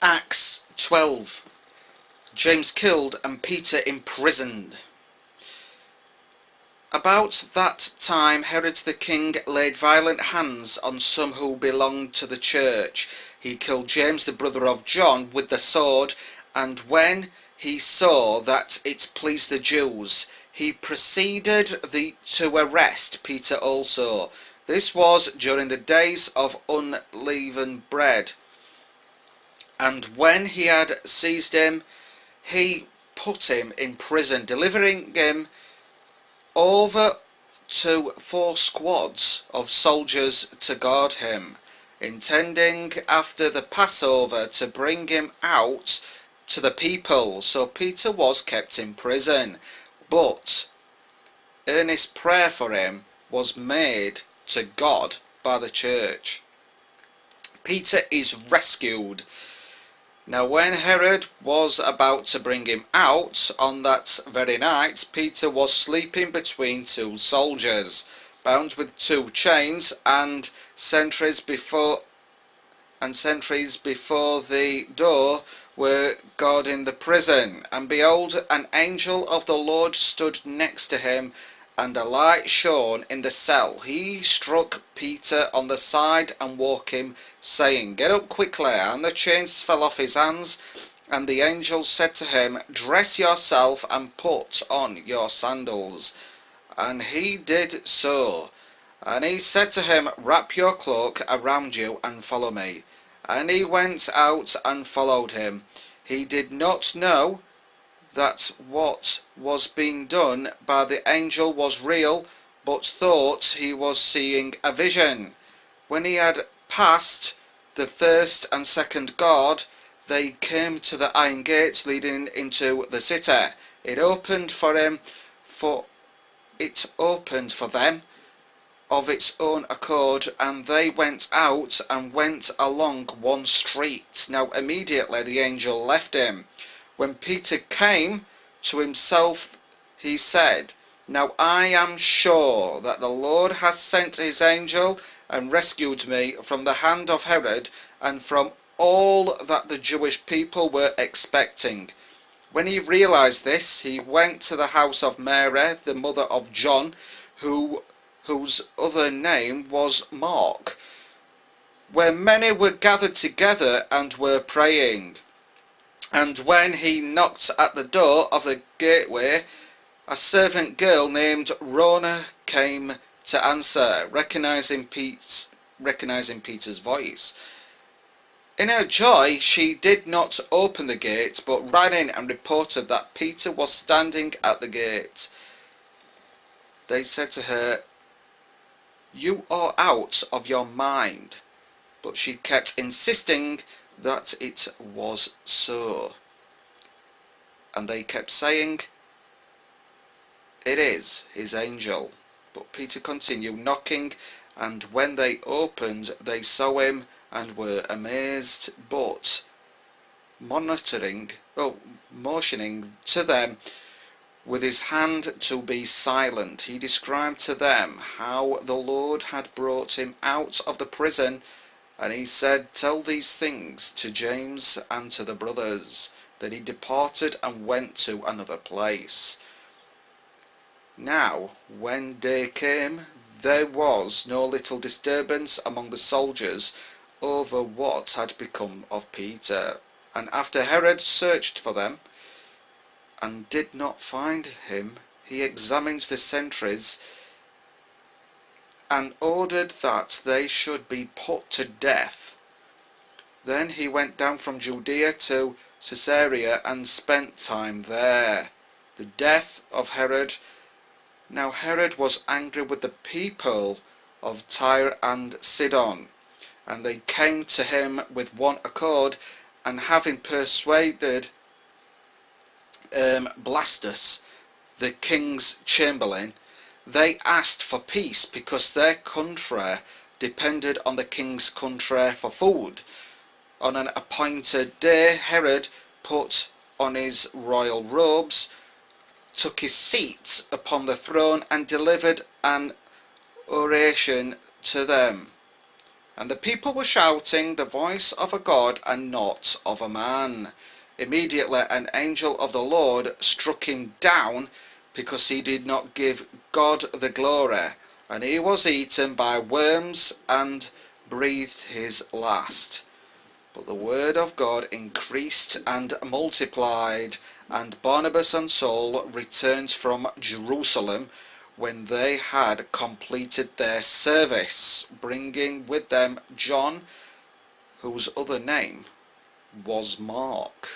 Acts 12. James killed and Peter imprisoned. About that time Herod the king laid violent hands on some who belonged to the church. He killed James the brother of John with the sword, and when he saw that it pleased the Jews, he proceeded to arrest Peter also. This was during the days of unleavened bread. And when he had seized him, he put him in prison, delivering him over to 4 squads of soldiers to guard him, intending after the Passover to bring him out to the people. So Peter was kept in prison, but earnest prayer for him was made to God by the church. Peter is rescued. Now when Herod was about to bring him out on that very night, Peter was sleeping between 2 soldiers, bound with 2 chains, and sentries before the door were guarding the prison. And behold, an angel of the Lord stood next to him, and a light shone in the cell. He struck Peter on the side and woke him, saying, "Get up quickly." And the chains fell off his hands. And the angel said to him, "Dress yourself and put on your sandals." And he did so. And he said to him, "Wrap your cloak around you and follow me." And he went out and followed him. He did not know that what was being done by the angel was real, but thought he was seeing a vision. When he had passed the first and second guard, they came to the iron gates leading into the city. It opened for them of its own accord, and they went out and went along one street. Now immediately the angel left him. When Peter came to himself, he said, "Now I am sure that the Lord has sent his angel and rescued me from the hand of Herod and from all that the Jewish people were expecting." When he realized this, he went to the house of Mary, the mother of John, whose other name was Mark, where many were gathered together and were praying. And when he knocked at the door of the gateway, a servant girl named Rhona came to answer, recognizing Peter's voice. In her joy, she did not open the gate, but ran in and reported that Peter was standing at the gate. They said to her, "You are out of your mind." But she kept insisting that it was so. And they kept saying, "It is his angel." But Peter continued knocking, and when they opened, they saw him and were amazed, but motioning to them with his hand to be silent, he described to them how the Lord had brought him out of the prison. And he said, "Tell these things to James and to the brothers." Then he departed and went to another place. Now when day came, there was no little disturbance among the soldiers over what had become of Peter. And after Herod searched for them and did not find him, he examined the sentries and ordered that they should be put to death. Then he went down from Judea to Caesarea and spent time there. The death of Herod. Now Herod was angry with the people of Tyre and Sidon, and they came to him with one accord, and having persuaded Blastus, the king's chamberlain, they asked for peace, because their country depended on the king's country for food. On an appointed day, Herod put on his royal robes, took his seat upon the throne, and delivered an oration to them. And the people were shouting, the voice of a God and not of a man. Immediately an angel of the Lord struck him down, because he did not give God the glory, and he was eaten by worms and breathed his last. But the word of God increased and multiplied, and Barnabas and Saul returned from Jerusalem when they had completed their service, bringing with them John, whose other name was Mark.